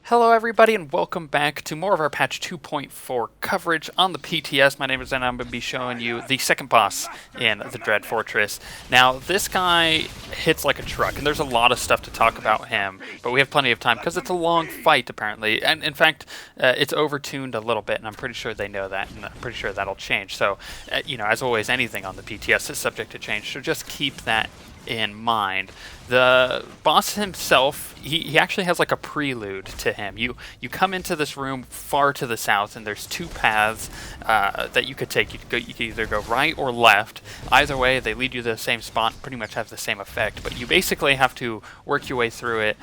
Hello everybody and welcome back to more of our patch 2.4 coverage on the PTS. My name is Zen and I'm going to be showing you the second boss in the Dread Fortress. Now this guy hits like a truck and there's a lot of stuff to talk about him, but we have plenty of time because it's a long fight apparently, and in fact it's overtuned a little bit and I'm pretty sure they know that, and I'm pretty sure that'll change. So as always, anything on the PTS is subject to change, so just keep that in mind. The boss himself, he actually has like a prelude to him. You come into this room far to the south, and there's two paths that you could take. You could either go right or left. Either way, they lead you to the same spot, pretty much have the same effect. But you basically have to work your way through it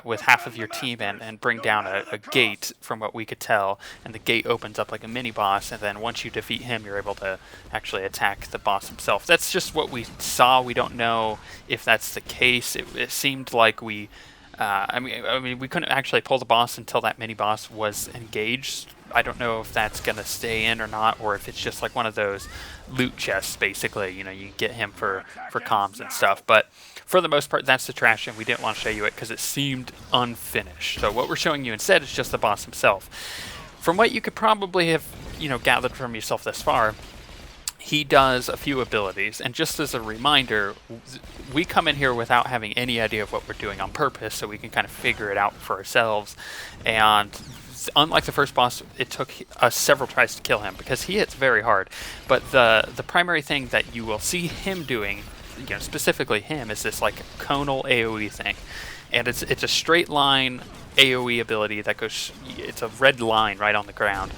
with half of your team and bring down a gate, from what we could tell. And the gate opens up like a mini boss, and then once you defeat him, you're able to actually attack the boss himself. That's just what we saw. We don't know if that's the case. It seemed like we we couldn't actually pull the boss until that mini boss was engaged. I don't know if that's gonna stay in or not, or if it's just like one of those loot chests basically. You get him for comms and stuff, but for the most part that's the trash, and we didn't want to show you it because it seemed unfinished. So what we're showing you instead is just the boss himself. From what you could probably have gathered from yourself thus far, he does a few abilities, and just as a reminder, we come in here without having any idea of what we're doing on purpose, so we can kind of figure it out for ourselves. And unlike the first boss, it took us several tries to kill him because he hits very hard. But the primary thing that you will see him doing, specifically him, is this like conal AoE thing, and it's a straight line AoE ability that goes. It's a red line right on the ground.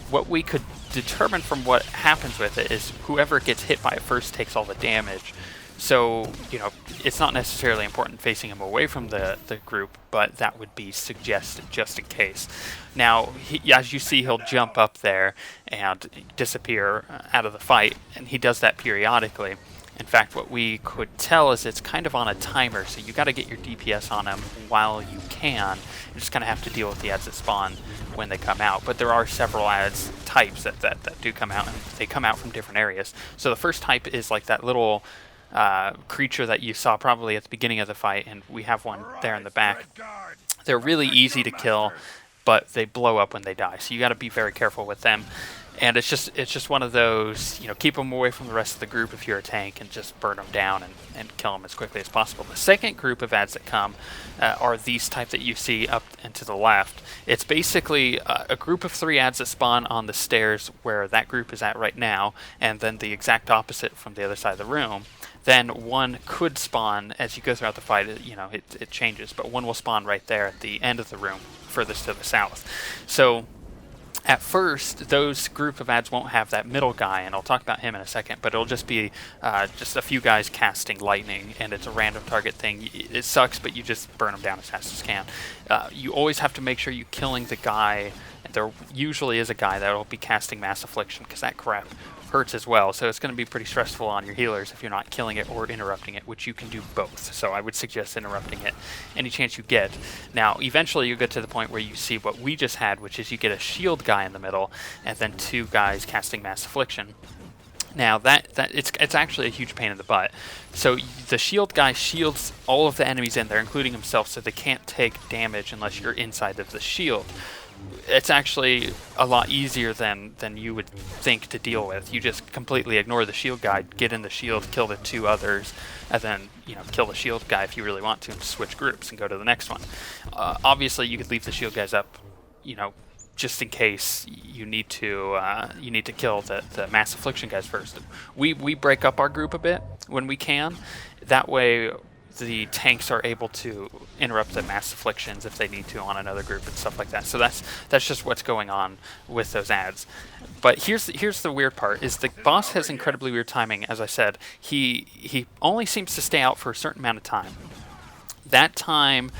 What we could determine from what happens with it is whoever gets hit by it first takes all the damage. So, it's not necessarily important facing him away from the group, but that would be suggested just in case. Now, as you see, he'll jump up there and disappear out of the fight, and he does that periodically. In fact, what we could tell is it's kind of on a timer, so you got to get your DPS on him while you can. You just kind of have to deal with the ads that spawn when they come out. But there are several ads types that do come out, and they come out from different areas. So the first type is like that little creature that you saw probably at the beginning of the fight, and we have one there in the back. They're really easy to kill, but they blow up when they die, so you got to be very careful with them. And it's just one of those, keep them away from the rest of the group if you're a tank, and just burn them down and kill them as quickly as possible. The second group of ads that come are these type that you see up and to the left. It's basically a group of 3 ads that spawn on the stairs where that group is at right now, and then the exact opposite from the other side of the room. Then one could spawn as you go throughout the fight. It changes, but one will spawn right there at the end of the room, furthest to the south. So at first, those group of ads won't have that middle guy, and I'll talk about him in a second, but it'll just be just a few guys casting lightning, and it's a random target thing. It sucks, but you just burn them down as fast as you can. You always have to make sure you're killing the guy, and there usually is a guy that will be casting Mass Affliction, because that crap hurts as well, so it's going to be pretty stressful on your healers if you're not killing it or interrupting it, which you can do both. So I would suggest interrupting it any chance you get. Now, eventually you get to the point where you see what we just had, which is you get a shield guy in the middle, and then 2 guys casting Mass Affliction. Now it's actually a huge pain in the butt. So the shield guy shields all of the enemies in there, including himself, so they can't take damage unless you're inside of the shield. It's actually a lot easier than you would think to deal with. You just completely ignore the shield guy, get in the shield, kill the 2 others, and then kill the shield guy if you really want to, and switch groups and go to the next one. Obviously, you could leave the shield guys up, just in case you need to kill the Mass Affliction guys first. We break up our group a bit when we can. That way the tanks are able to interrupt the Mass Afflictions if they need to on another group and stuff like that. So that's just what's going on with those ads. But here's the weird part, is the boss has incredibly weird timing. As I said, he only seems to stay out for a certain amount of time. That time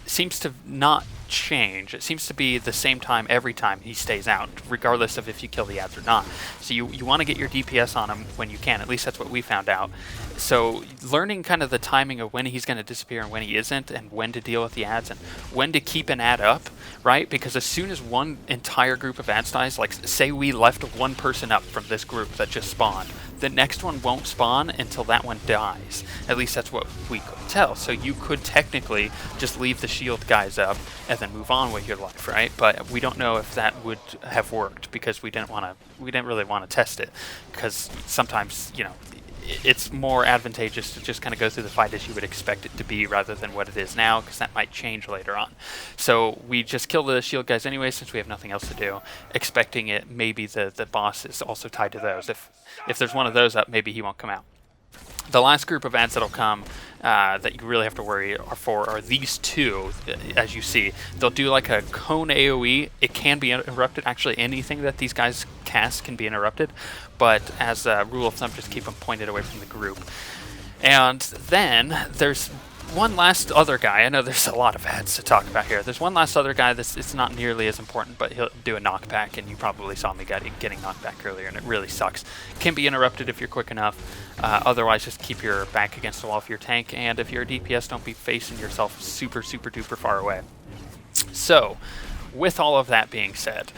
seems to not change. It seems to be the same time every time he stays out, regardless of if you kill the ads or not. So you want to get your DPS on him when you can. At least that's what we found out. So learning kind of the timing of when he's going to disappear and when he isn't, and when to deal with the ads and when to keep an ad up, right? Because as soon as one entire group of ads dies, like say we left one person up from this group that just spawned, the next one won't spawn until that one dies. At least that's what we could tell. So you could technically just leave the shield guys up and then move on with your life, right? But we don't know if that would have worked because we didn't really want to test it, because sometimes, you know, it's more advantageous to just kind of go through the fight as you would expect it to be rather than what it is now, because that might change later on. So we just kill the shield guys anyway since we have nothing else to do, expecting it maybe the boss is also tied to those. If there's one of those up, maybe he won't come out. The last group of ads that'll come that you really have to worry for are these two. As you see, they'll do like a cone AoE. It can be interrupted. Actually, anything that these guys cast can be interrupted, but as a rule of thumb, just keep them pointed away from the group. And then there's one last other guy. I know there's a lot of ads to talk about here. There's one last other guy that's it's not nearly as important, but he'll do a knockback, and you probably saw me getting knocked back earlier, and it really sucks. Can be interrupted if you're quick enough. Otherwise, just keep your back against the wall for your tank, and if you're a DPS, don't be facing yourself super duper far away. So, with all of that being said,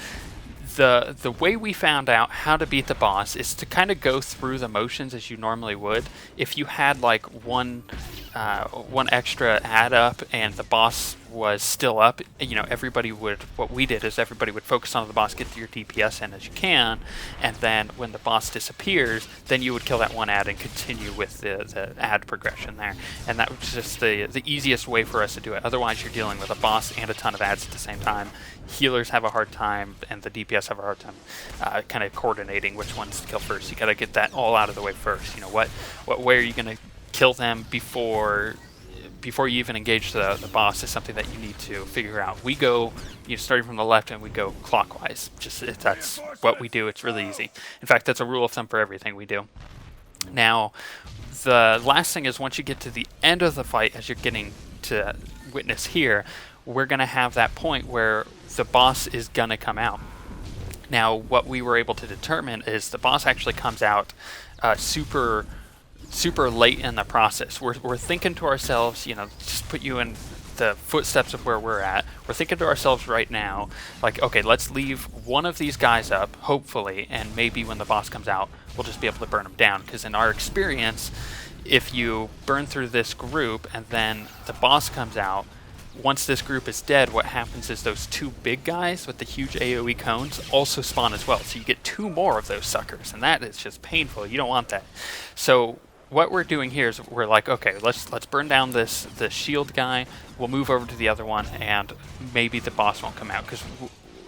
the way we found out how to beat the boss is to kind of go through the motions as you normally would. If you had like one extra ad up and the boss was still up, you know, what we did is everybody would focus on the boss, get your DPS in as you can, and then when the boss disappears, then you would kill that one ad and continue with the ad progression there. And that was just the easiest way for us to do it. Otherwise, you're dealing with a boss and a ton of ads at the same time. Healers have a hard time, and the DPS have a hard time kind of coordinating which ones to kill first. You got to get that all out of the way first. You know, what way are you going to kill them before you even engage the boss is something that you need to figure out. We go, starting from the left, and we go clockwise. That's what we do. It's really easy. In fact, that's a rule of thumb for everything we do. Now, the last thing is once you get to the end of the fight, as you're getting to witness here, we're going to have that point where the boss is going to come out. Now, what we were able to determine is the boss actually comes out super late in the process. We're thinking to ourselves, just put you in the footsteps of where we're at. We're thinking to ourselves right now, like, okay, let's leave one of these guys up, hopefully, and maybe when the boss comes out, we'll just be able to burn them down. Because in our experience, if you burn through this group and then the boss comes out, once this group is dead, what happens is those two big guys with the huge AoE cones also spawn as well. So you get two more of those suckers, and that is just painful. You don't want that. So what we're doing here is we're like, okay, let's burn down the shield guy. We'll move over to the other one, and maybe the boss won't come out, because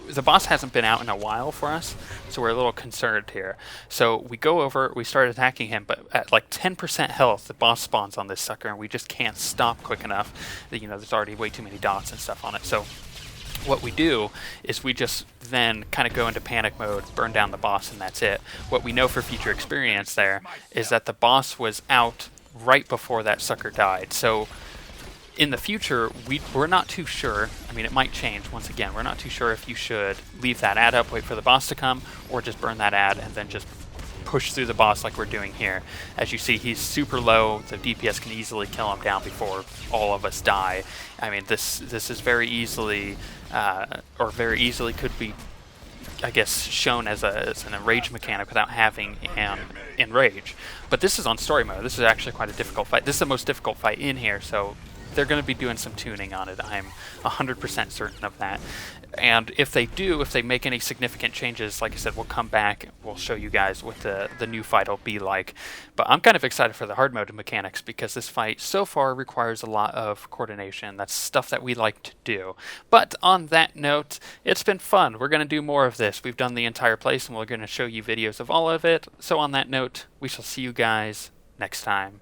the boss hasn't been out in a while for us, so we're a little concerned here. So we go over, we start attacking him, but at like 10% health, the boss spawns on this sucker, and we just can't stop quick enough. There's already way too many dots and stuff on it. So what we do is we just then kind of go into panic mode, burn down the boss, and that's it. What we know for future experience there is that the boss was out right before that sucker died. So in the future, we're not too sure. I mean, it might change. Once again, we're not too sure if you should leave that ad up, wait for the boss to come, or just burn that ad and then just push through the boss like we're doing here. As you see, he's super low. The DPS can easily kill him down before all of us die. I mean, this is very easily, could be, I guess, shown as an enrage mechanic without having an enrage. But this is on story mode. This is actually quite a difficult fight. This is the most difficult fight in here, so they're going to be doing some tuning on it. I'm 100% certain of that. And if they make any significant changes, like I said, we'll come back, we'll show you guys what the new fight will be like. But I'm kind of excited for the hard mode mechanics, because this fight so far requires a lot of coordination. That's stuff that we like to do. But on that note, it's been fun. We're going to do more of this. We've done the entire place, and we're going to show you videos of all of it. So on that note, we shall see you guys next time.